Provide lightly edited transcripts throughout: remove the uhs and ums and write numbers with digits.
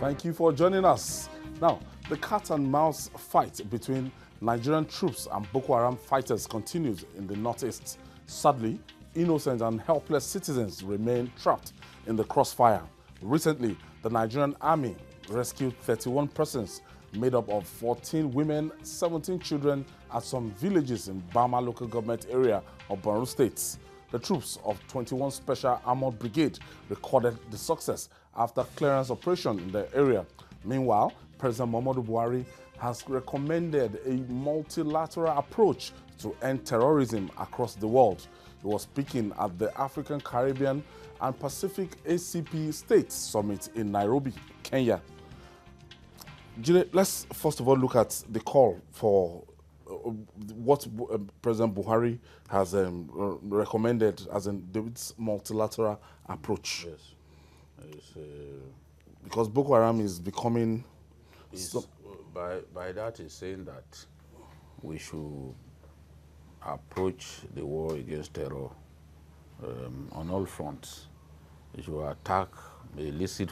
Thank you for joining us. Now, the cat and mouse fight between Nigerian troops and Boko Haram fighters continues in the northeast. Sadly, innocent and helpless citizens remain trapped in the crossfire. Recently, the Nigerian army rescued 31 persons made up of 14 women, 17 children at some villages in Bama local government area of Borno State. The troops of 21 Special Armored Brigade recorded the success after clearance operation in the area. Meanwhile, President Buhari has recommended a multilateral approach to end terrorism across the world. He was speaking at the African, Caribbean and Pacific ACP States Summit in Nairobi, Kenya. Jide, let's first of all look at the call for what President Buhari has recommended as in David's multilateral approach. Yes. Because Boko Haram is becoming... By that is saying that we should approach the war against terror on all fronts. We should attack the illicit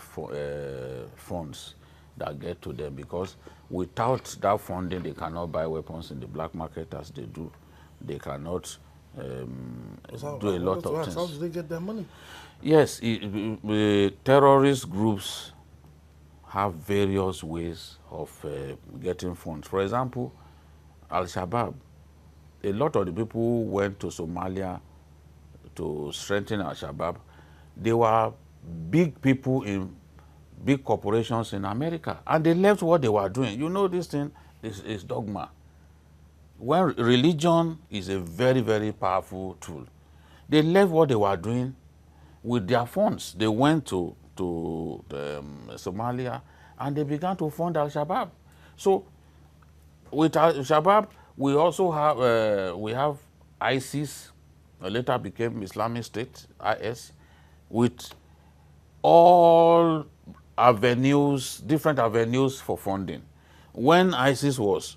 funds that get to them, because without that funding, they cannot buy weapons in the black market as they do. They cannot do a lot of things. How do they get their money? Yes, terrorist groups have various ways of getting funds. For example, Al-Shabaab, a lot of the people who went to Somalia to strengthen Al-Shabaab, they were big people in big corporations in America, and they left what they were doing. You know, this thing is dogma. When religion is a very, very powerful tool, they left what they were doing with their funds. They went to Somalia and they began to fund Al-Shabaab. So with Al-Shabaab, we also have we have ISIS, later became Islamic State, IS, with all avenues, different avenues for funding. When ISIS was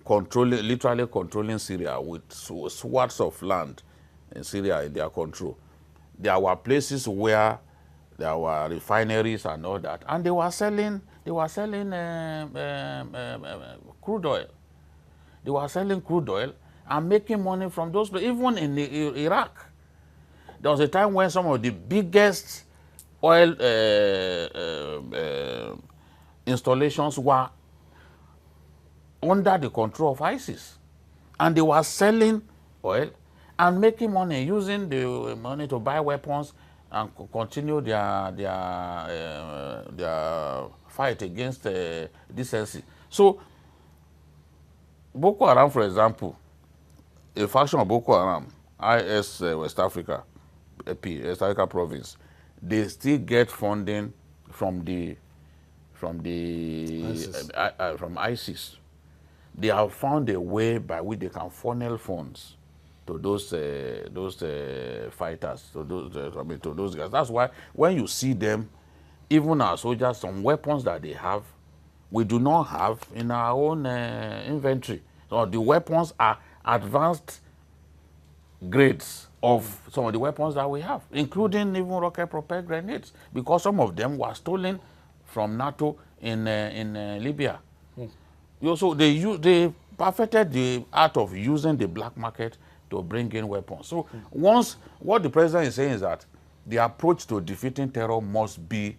literally controlling Syria with swaths of land in Syria in their control, there were places where there were refineries and all that, and they were selling crude oil. They were selling crude oil and making money from those places. Even in Iraq, there was a time when some of the biggest oil installations were under the control of ISIS, and they were selling oil and making money, using the money to buy weapons and continue their fight against decency. So Boko Haram, for example, a faction of Boko Haram, IS West Africa, AP, West Africa province, they still get funding from ISIS. They have found a way by which they can funnel funds to those fighters, to those guys. That's why when you see them, even our soldiers, some weapons that they have, we do not have in our own inventory. So the weapons are advanced grades of some of the weapons that we have, including even rocket-propelled grenades, because some of them were stolen from NATO in Libya. So they perfected the art of using the black market to bring in weapons. So once, what the president is saying is that the approach to defeating terror must be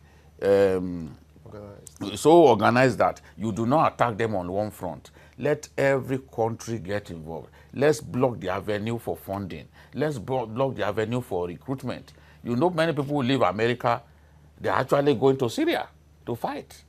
so organized that you do not attack them on one front. Let every country get involved. Let's block the avenue for funding. Let's block the avenue for recruitment. You know, many people who leave America, they're actually going to Syria to fight.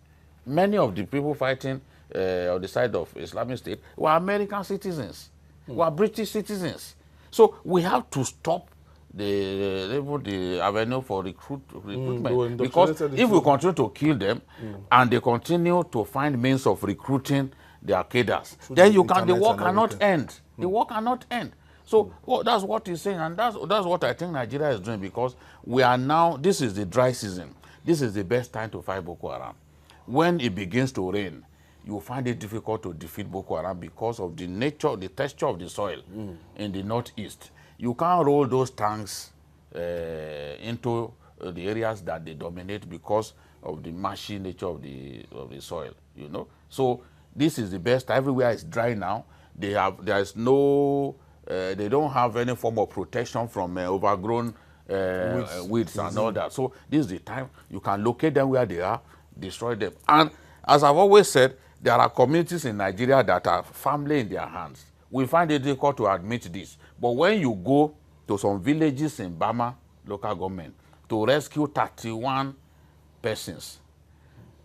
Many of the people fighting on the side of Islamic State were American citizens, were British citizens. So we have to stop the avenue for recruitment, because if we continue to kill them and they continue to find means of recruiting their cadres, then the war cannot end. The war cannot end. So that's what he's saying, and that's what I think Nigeria is doing, because we are now, this is the dry season. This is the best time to fight Boko Haram. When it begins to rain, you find it difficult to defeat Boko Haram because of the nature, the texture of the soil in the northeast. You can't roll those tanks into the areas that they dominate because of the marshy nature of the soil, you know. So this is the best. Everywhere is dry now. There's no, they don't have any form of protection from overgrown weeds and all that. So this is the time you can locate them where they are, destroy them. And as I've always said, there are communities in Nigeria that are firmly in their hands. We find it difficult to admit this. But when you go to some villages in Bama local government to rescue 31 persons,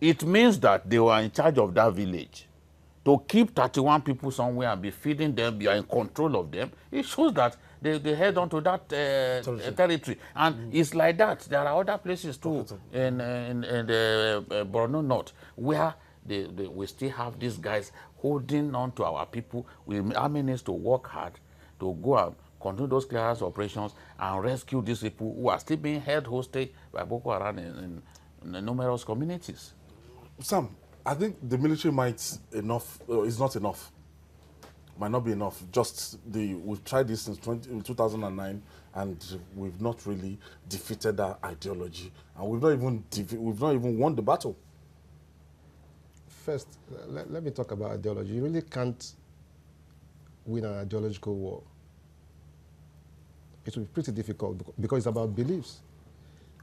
it means that they were in charge of that village. To keep 31 people somewhere and be feeding them, you are in control of them, it shows that they head on to that territory. And it's like that. There are other places too in the Borno North where we still have these guys holding on to our people. We manage to work hard to go out, continue those clearance operations and rescue these people who are still being held hostage by Boko Haram in numerous communities. Sam, I think the military might is not enough. Might not be enough. Just we've tried this since 2009, and we've not really defeated that ideology, and we've not even won the battle. First, let me talk about ideology. You really can't win an ideological war. It will be pretty difficult because it's about beliefs.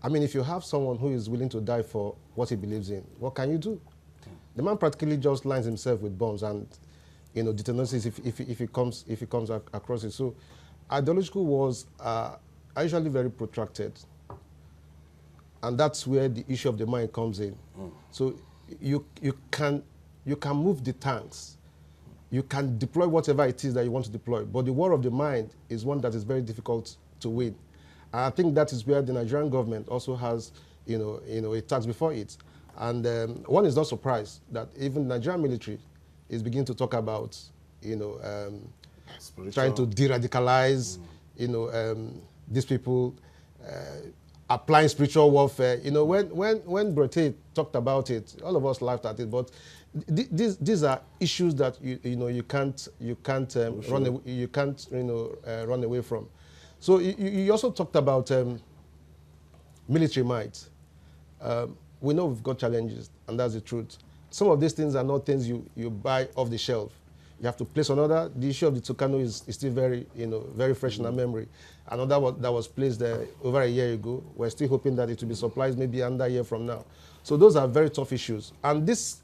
I mean, if you have someone who is willing to die for what he believes in, what can you do? The man practically just lines himself with bombs and, you know, detonates if he comes across it. So, ideological wars are usually very protracted, and that's where the issue of the mind comes in. So, you can move the tanks, you can deploy whatever it is that you want to deploy, but the war of the mind is one that is very difficult to win. And I think that is where the Nigerian government also has, you know, a task before it. And one is not surprised that even the Nigerian military is beginning to talk about, you know, trying to de-radicalize, you know, these people, applying spiritual warfare. You know, when Brete talked about it, all of us laughed at it. But these are issues that you can't run away from. So you also talked about military might. We know we've got challenges, and that's the truth. Some of these things are not things you buy off the shelf. You have to place another. The issue of the Tucano is still very fresh in our memory. Another that was placed there over a year ago. We're still hoping that it will be supplied maybe under a year from now. So those are very tough issues. And these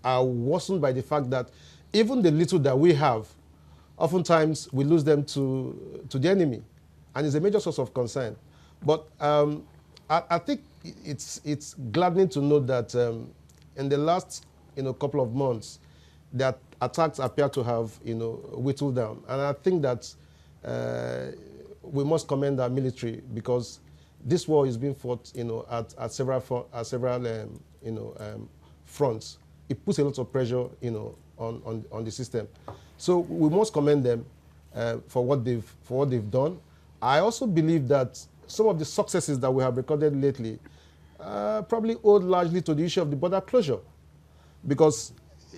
are worsened by the fact that even the little that we have, oftentimes we lose them to the enemy. And it's a major source of concern. But I think it's gladdening to note that in the last couple of months, that attacks appear to have whittled down, and I think that we must commend our military because this war is being fought at several fronts. It puts a lot of pressure on the system, so we must commend them for what they've done. I also believe that some of the successes that we have recorded lately probably owed largely to the issue of the border closure. Because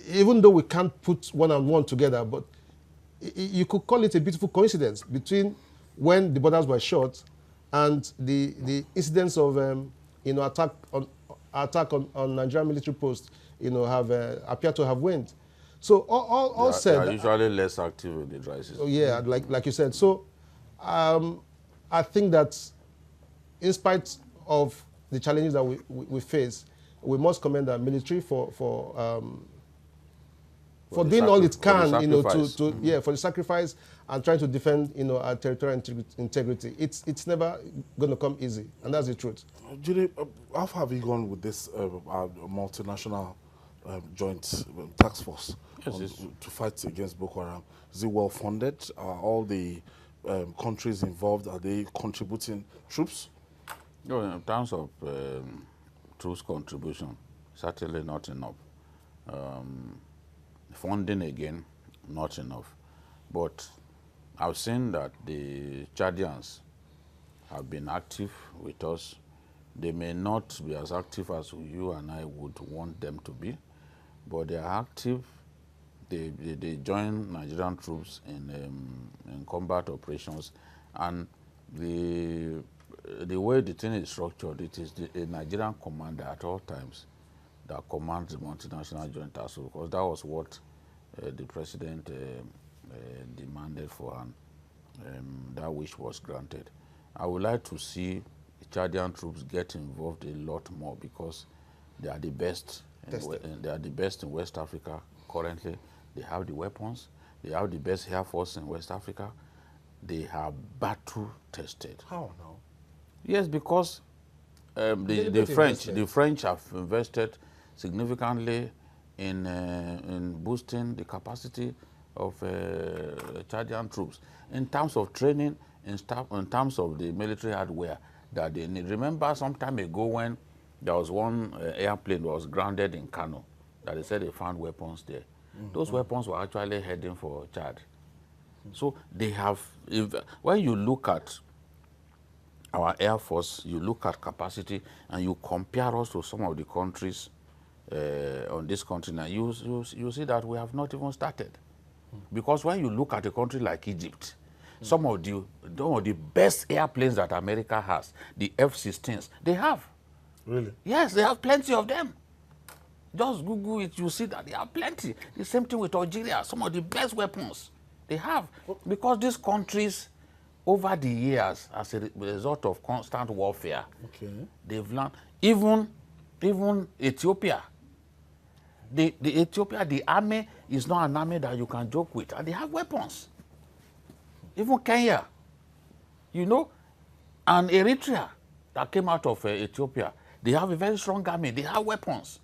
even though we can't put one and one together, but you could call it a beautiful coincidence between when the borders were shut and the incidents of attack on Nigerian military posts appear to have waned. So all said, they are usually less active in the dry season. Yeah, like you said. So I think that in spite of the challenges that we face, we must commend our military for doing all it can, for the sacrifice and trying to defend, our territorial integrity. It's never going to come easy, and that's the truth. Jide, how far have you gone with this multinational joint task force to fight against Boko Haram? Is it well funded? Are all the countries involved, are they contributing troops? No, in terms of troops contribution, certainly not enough. Funding again, not enough. But I've seen that the Chadians have been active with us. They may not be as active as you and I would want them to be, but they are active. They join Nigerian troops in combat operations, and the the way the thing is structured, it is a Nigerian commander at all times that commands the multinational joint task force, because that was what the president demanded for, and that wish was granted. I would like to see the Chadian troops get involved a lot more, because they are the best. They are the best in West Africa currently. They have the weapons. They have the best air force in West Africa. They are battle tested. How now? Yes, because the French have invested significantly in boosting the capacity of Chadian troops in terms of training, in terms of the military hardware that they need. Remember some time ago when there was one airplane that was grounded in Kano, that they said they found weapons there. Those weapons were actually heading for Chad. So they have, when you look at our Air Force, you look at capacity, and you compare us to some of the countries on this continent, you see that we have not even started. Because when you look at a country like Egypt, some of the best airplanes that America has, the F-16s, they have. Really? Yes, they have plenty of them. Just Google it, you see that they have plenty. The same thing with Algeria, some of the best weapons they have. Because these countries, over the years, as a result of constant warfare, they've learned, even Ethiopia, the army is not an army that you can joke with, and they have weapons. Even Kenya, you know, and Eritrea that came out of Ethiopia, they have a very strong army, they have weapons.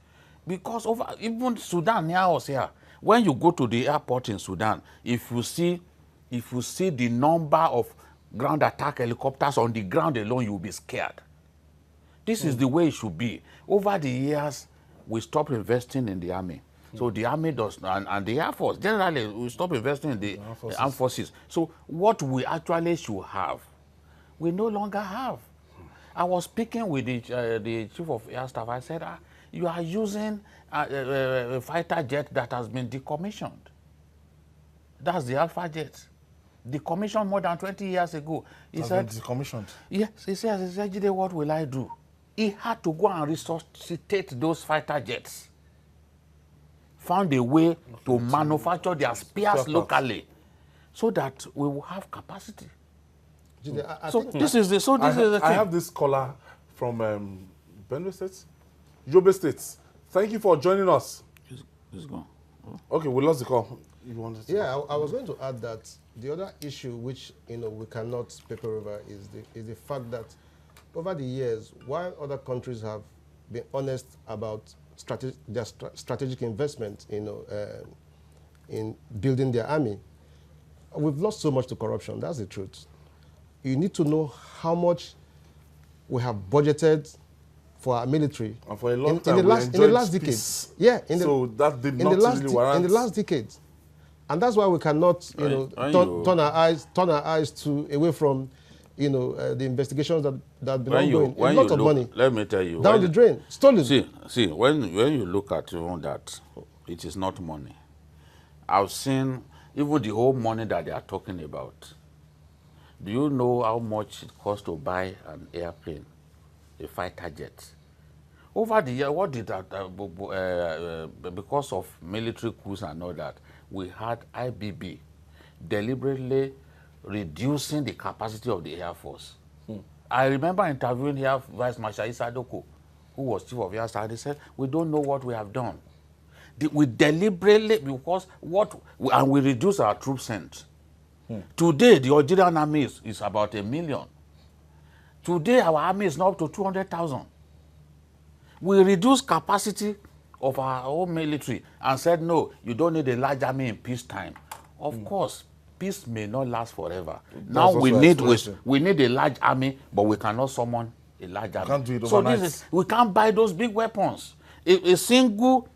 Because even Sudan near us here, when you go to the airport in Sudan, if you see the number of ground attack helicopters on the ground alone, you'll be scared. This is the way it should be. Over the years, we stopped investing in the army. So the army does, and the Air Force, generally, we stop investing in the armed forces. So what we actually should have, we no longer have. I was speaking with the chief of air staff. I said, you are using a fighter jet that has been decommissioned. That's the Alpha jet. Decommissioned more than 20 years ago. He said, decommissioned? Yes, he says, Jide, what will I do? He had to go and resuscitate those fighter jets. Found a way to manufacture their spares locally so that we will have capacity. This is the thing. I have this caller from Benue State, Yobe State. Thank you for joining us. He's gone. Okay, we lost the call. You wanted to I was going to add that the other issue which we cannot paper over is the fact that over the years, while other countries have been honest about their strategic investment, in building their army, we've lost so much to corruption. That's the truth. You need to know how much we have budgeted for our military. And for a long time, in the last decade. Yeah, so that did not really warrant. In the last decade. And that's why we cannot, turn our eyes away from, the investigations that have been ongoing. A lot of money. Let me tell you. Down the drain, stolen. See, when you look at even that, it is not money. I've seen even the whole money that they are talking about. Do you know how much it costs to buy an airplane, a fighter jet? Over the year, what did that? Because of military coups and all that, we had IBB deliberately reducing the capacity of the Air Force. I remember interviewing here Vice Marshal Issa Doko, who was Chief of Air Staff, and they said, we don't know what we have done. We deliberately, because we reduce our troop sent. Today, the Algerian army is about 1 million. Today, our army is now up to 200,000. We reduced capacity of our own military and said, no, you don't need a large army in peacetime. Of course, peace may not last forever. Now we need a large army, but we cannot summon a large army. Can't do it overnight. We can't buy those big weapons. A single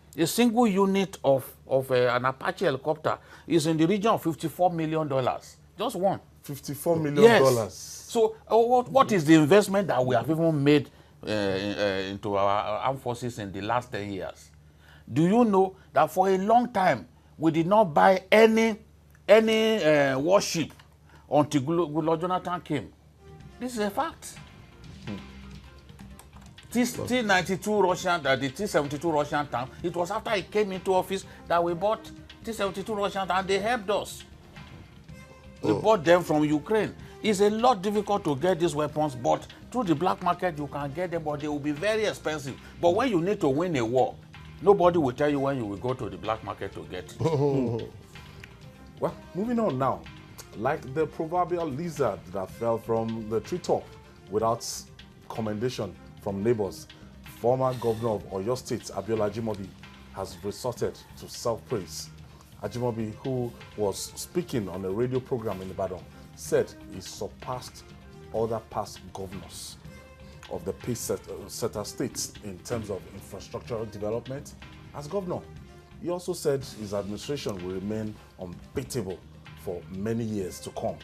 unit of an Apache helicopter is in the region of $54 million. Just one. $54 million. Yes. So what is the investment that we have even made into our armed forces in the last 10 years? Do you know that for a long time we did not buy any warship until Goodluck Jonathan came? This is a fact. T-92 Russian, the T-72 Russian tank, it was after he came into office that we bought T-72 Russian and they helped us. We bought them from Ukraine. It's a lot difficult to get these weapons, but through the black market you can get them, but they will be very expensive. But when you need to win a war, nobody will tell you when you will go to the black market to get it. Well, moving on now. Like the proverbial lizard that fell from the treetop without commendation from neighbors, former governor of Oyo State, Abiola Ajimobi, has resorted to self-praise. Ajimobi, who was speaking on a radio program in Ibadan, said he surpassed other past governors of the pace-setter states in terms of infrastructural development as governor. He also said his administration will remain unbeatable for many years to come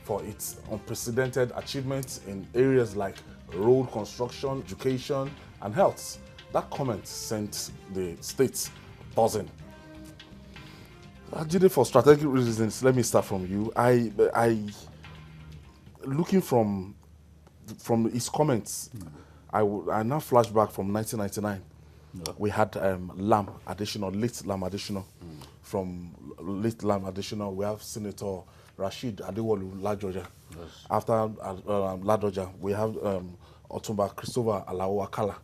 for its unprecedented achievements in areas like road construction, education, and health. That comment sent the states buzzing. Ajide, for strategic reasons, let me start from you. I looking from his comments, I now flash back from 1999. Yeah. We had Lam additional, late Lam additional. From late Lam additional, we have Senator Rashid Adewolu Ladoja. Yes. After Ladoja, we have Otumba Christopher Alao Akala.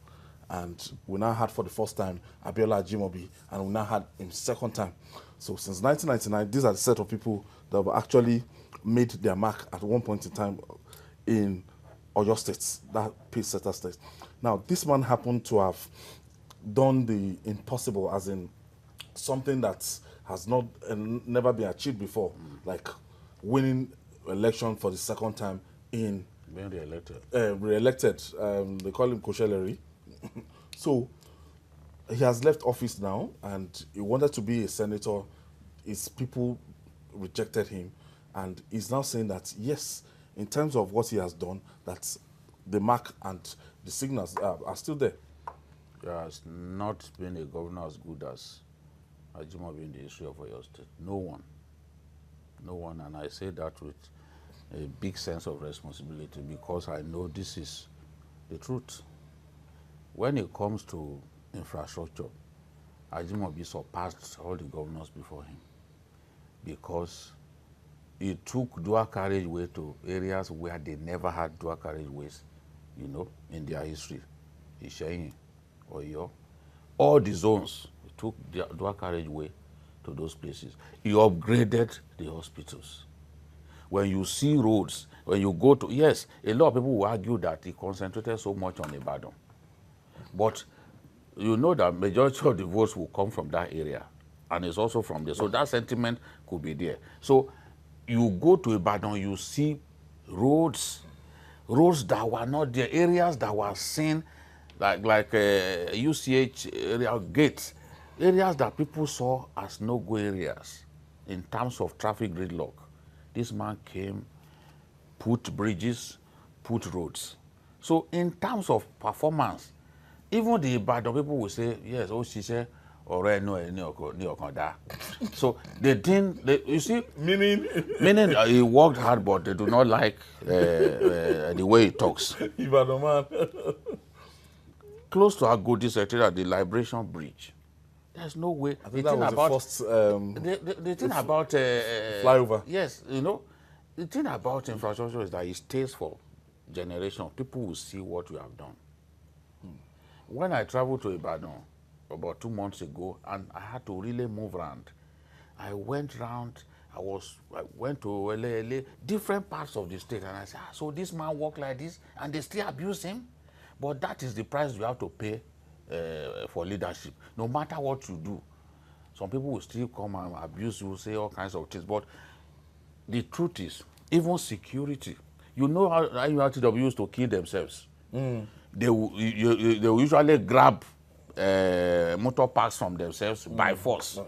And we now had for the first time Abiola Ajimobi, and we now had him second time. So since 1999, these are the set of people that have actually made their mark at one point in time in Oyo State, that pace-setter state. Now, this man happened to have done the impossible, as in something that has not never been achieved before, like winning election for the second time in being re-elected. They call him Kosheleri. So he has left office now, and he wanted to be a senator. His people rejected him, and he's now saying that yes, in terms of what he has done, that the mark and the signals are still there. There has not been a governor as good as Ajimobi in the history of Oyo State. No one. No one, and I say that with a big sense of responsibility because I know this is the truth. When it comes to infrastructure, Ajimobi surpassed all the governors before him because he took dual carriageway to areas where they never had dual carriageways, you know, in their history. Isheyin, Oyo, all the zones, he took the dual carriageway to those places. He upgraded the hospitals. When you see roads, when you go to, yes, a lot of people will argue that he concentrated so much on Ibadan. But you know that majority of the votes will come from that area, and it's also from there. So that sentiment could be there. So you go to Ibadan, you see roads that were not there, areas that were seen like UCH area gates, areas that people saw as no-go areas in terms of traffic gridlock. This man came, put bridges, put roads. So in terms of performance, even the Ibadan people will say, yes, oh, she said, so they didn't, you see, meaning he worked hard, but they do not like the way he talks. Ibadan man. Close to Agodi Secretariat, the Liberation Bridge. There's no way. I think that was the first the thing about flyover. Yes, you know, the thing about infrastructure is that it stays for generations. People will see what you have done. When I traveled to Ibadan about 2 months ago, and I had to really move around, I went around. I went to LA, different parts of the state, and I said, so this man walk like this, and they still abuse him. But that is the price you have to pay for leadership. No matter what you do, some people will still come and abuse you, say all kinds of things. But the truth is, even security, you know how INSURGENCY used to kill themselves. They will usually grab motor parks from themselves by force.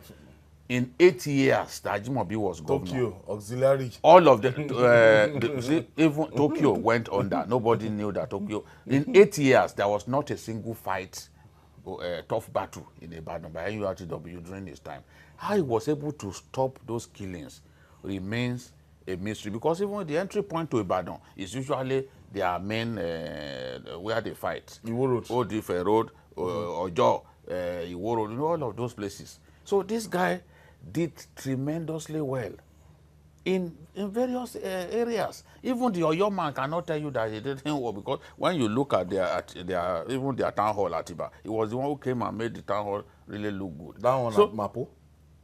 In 8 years, the Ajimobi was governor. Tokyo, auxiliary. All of them, even Tokyo went under. Nobody knew that Tokyo. In 8 years, there was not a single fight, tough battle in Ibadan by INSURGENCY during his time. How he was able to stop those killings remains a mystery, because even the entry point to Ibadan is usually their main, where they fight. Iwo Road. Old Ife Road, Ojo, Iwo Road, you know, all of those places. So this guy did tremendously well in various areas. Even the Oyo man cannot tell you that he didn't work, because when you look at even their town hall at Atiba, he was the one who came and made the town hall really look good. That one at Mapo?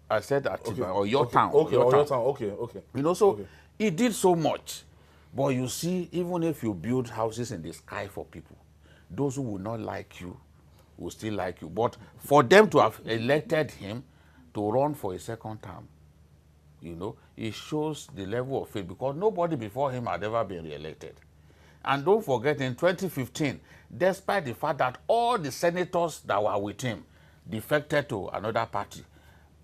I said Atiba, Okay. Oyo town. Okay, Oyo town. Okay. You know, so he did so much. But you see, even if you build houses in the sky for people, those who will not like you will still like you. But for them to have elected him to run for a second term, you know, it shows the level of faith, because nobody before him had ever been re-elected. And don't forget, in 2015, despite the fact that all the senators that were with him defected to another party,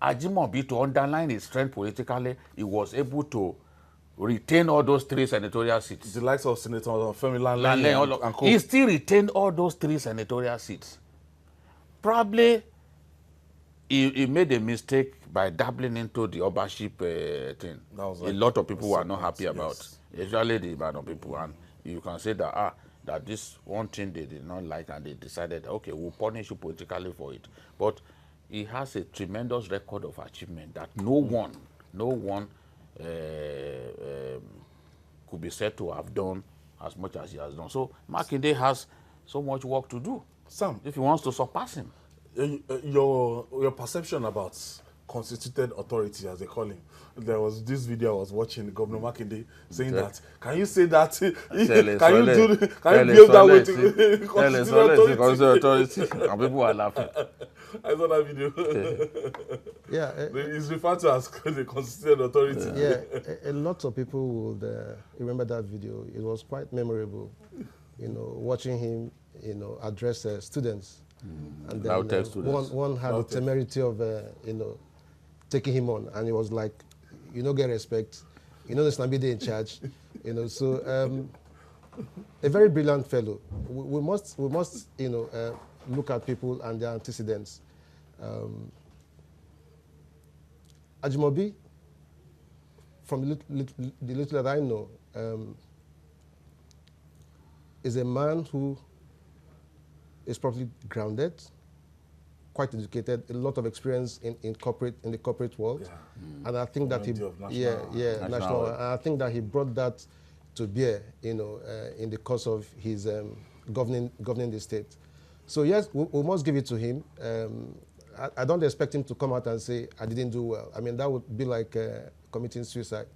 Ajimobi, to underline his strength politically, he was able to retain all those 3 senatorial seats. The likes of Senator Femi Lanley and co. He still retained all those 3 senatorial seats. Probably he made a mistake by dabbling into the Obaship thing. A lot of people were not happy about, especially the Ibadan people. And you can say that, that this one thing they did not like, and they decided, okay, we'll punish you politically for it. But he has a tremendous record of achievement that no one could be said to have done as much as he has done. So Makinde has so much work to do, Sam, if he wants to surpass him. Your perception about constituted authority, as they call him. There was this video I was watching, Governor Makinde saying that. Can you say that? Can you build that with constituted authority? And people are laughing. I saw that video. Yeah, it's referred to as the constituted authority. yeah. A lot of people would remember that video. It was quite memorable, you know, watching him, you know, address students. And then one had the temerity of, you know, taking him on, and it was like, you know, get respect, you know, there's Nabide in charge, you know. So a very brilliant fellow. We must, you know, look at people and their antecedents. Ajimobi, from the little that I know, is a man who is probably grounded, quite educated, a lot of experience in the corporate world, and I think that national. And I think that he brought that to bear, you know, in the course of his governing the state. So yes, we must give it to him. I don't expect him to come out and say I didn't do well. I mean, that would be like committing suicide.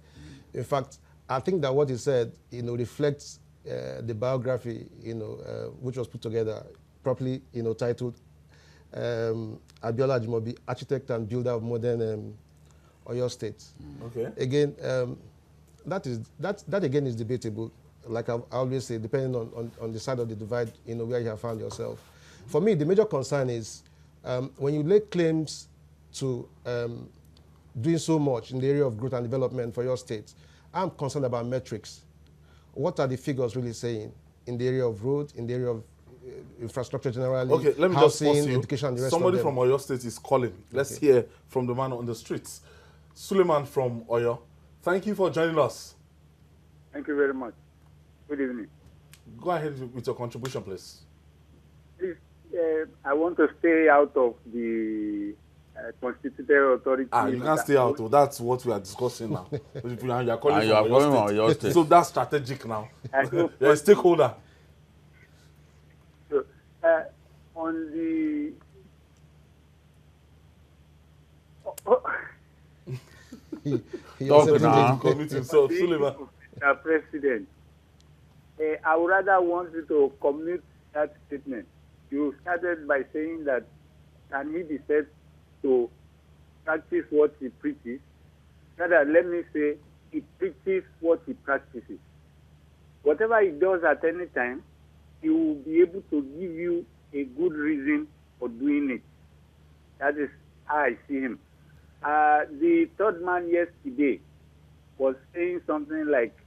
In fact, I think that what he said, you know, reflects the biography, you know, which was put together properly, you know, titled Abiola Ajimobi, Architect and Builder of Modern Oyo State. Okay. Again, that again is debatable. Like I always say, depending on the side of the divide, you know, where you have found yourself. For me, the major concern is when you lay claims to doing so much in the area of growth and development for your state, I'm concerned about metrics. What are the figures really saying in the area of road, in the area of infrastructure generally, okay, let me housing, just pause you. education, and the rest Somebody of them. from Oyo State is calling. Let's hear from the man on the streets. SULAIMAN from Oyo, thank you for joining us. Thank you very much. Good evening. Go ahead with your contribution, please. Please, I want to stay out of the constituted authority. You can't stay out. That's what we are discussing now. You are calling And you are from going Oyo State. So that's strategic now. You're a stakeholder. So, on the... He Talk now. Commit himself. SULAIMAN. Mr. President, I would rather want you to commute that statement. You started by saying that can he be said to practice what he preaches? Rather, let me say he preaches what he practices. Whatever he does at any time, he will be able to give you a good reason for doing it. That is how I see him. The third man yesterday was saying something like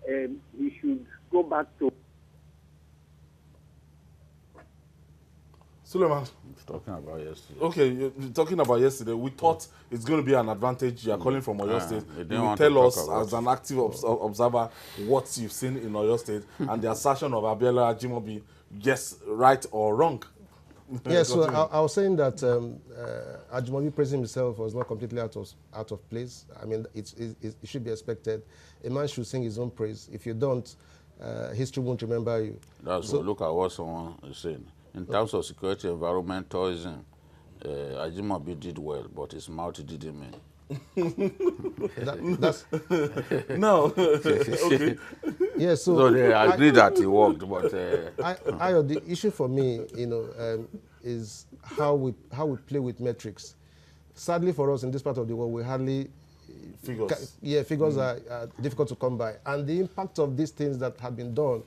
he should go back to... Suleiman, Talking about yesterday. okay, you're talking about yesterday. We thought it's going to be an advantage. You are calling from Oyo State. they You didn't will want to tell us, talk about as an active observer, what you've seen in Oyo State and the assertion of Abiola Ajimobi, yes, right or wrong. Yes, so I was saying that Ajimobi praising himself was not completely out of place. I mean, it should be expected. A man should sing his own praise. If you don't, history won't remember you. That's what, look at what someone is saying. In terms of security, environmentalism, Ajimobi did well, but his mouth didn't mean. That's No. Okay. yeah. So they agree that he worked, but the issue for me, is how we play with metrics. Sadly for us in this part of the world, we hardly Figures. Figures are difficult to come by, and the impact of these things that have been done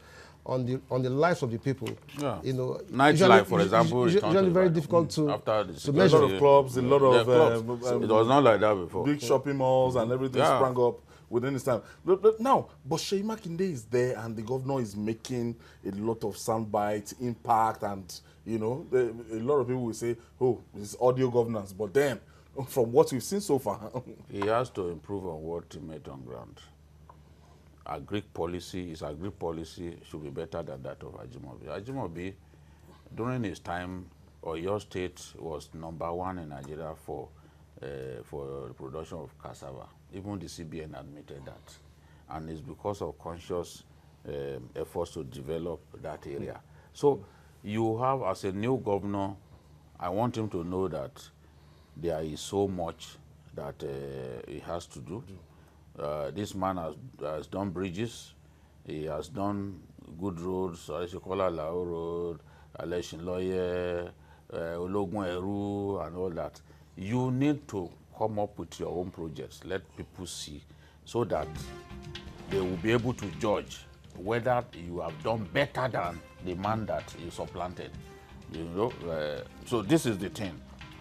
on the lives of the people. Yeah. Nightlife, for example, usually very difficult to measure. A lot of clubs, a lot of it was not like that before. big shopping malls and everything sprang up within this time. But now, Sheyi Makinde is there and the governor is making a lot of soundbite, impact, and a lot of people will say, oh, it's audio governance. But then, from what we've seen so far, he has to improve on what he made on ground. Agric policy should be better than that of Ajimobi. Ajimobi, during his time, Oyo State was #1 in Nigeria for the production of cassava. Even the CBN admitted that. And it's because of conscious efforts to develop that area. So you have, as a new governor, I want him to know that there is so much that he has to do. This man has done bridges. He has done good roads, Alesikola Lao Road, Aleshinloye, Ologun Eru, and all that. You need to come up with your own projects. Let people see, so that they will be able to judge whether you have done better than the man that you supplanted. So this is the thing.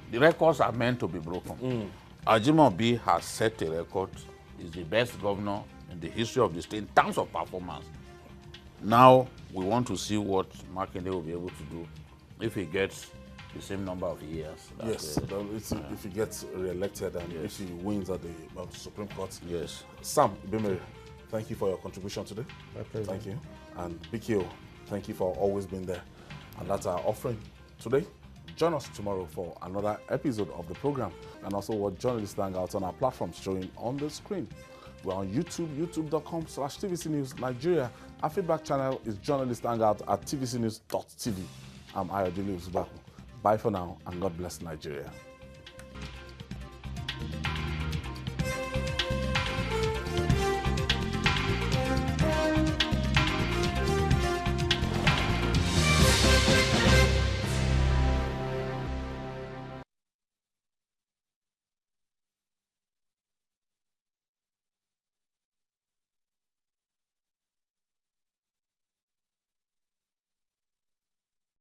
The records are meant to be broken. Ajimobi has set a record. He's the best governor in the history of the state in terms of performance. Now we want to see what Makinde will be able to do if he gets the same number of years. Yes, if he gets re-elected and if he wins at the Supreme Court. Yes. Sam Ibemere, thank you for your contribution today. My pleasure. Thank you. And Bikio, thank you for always being there. And that's our offering today. Join us tomorrow for another episode of the program, and also watch Journalists Hangout on our platforms showing on the screen. We're on YouTube, youtube.com/TVC News Nigeria. Our feedback channel is Journalists Hangout at tvcnews.tv. I'm Ayodele Uzubaku. Bye for now, and God bless Nigeria.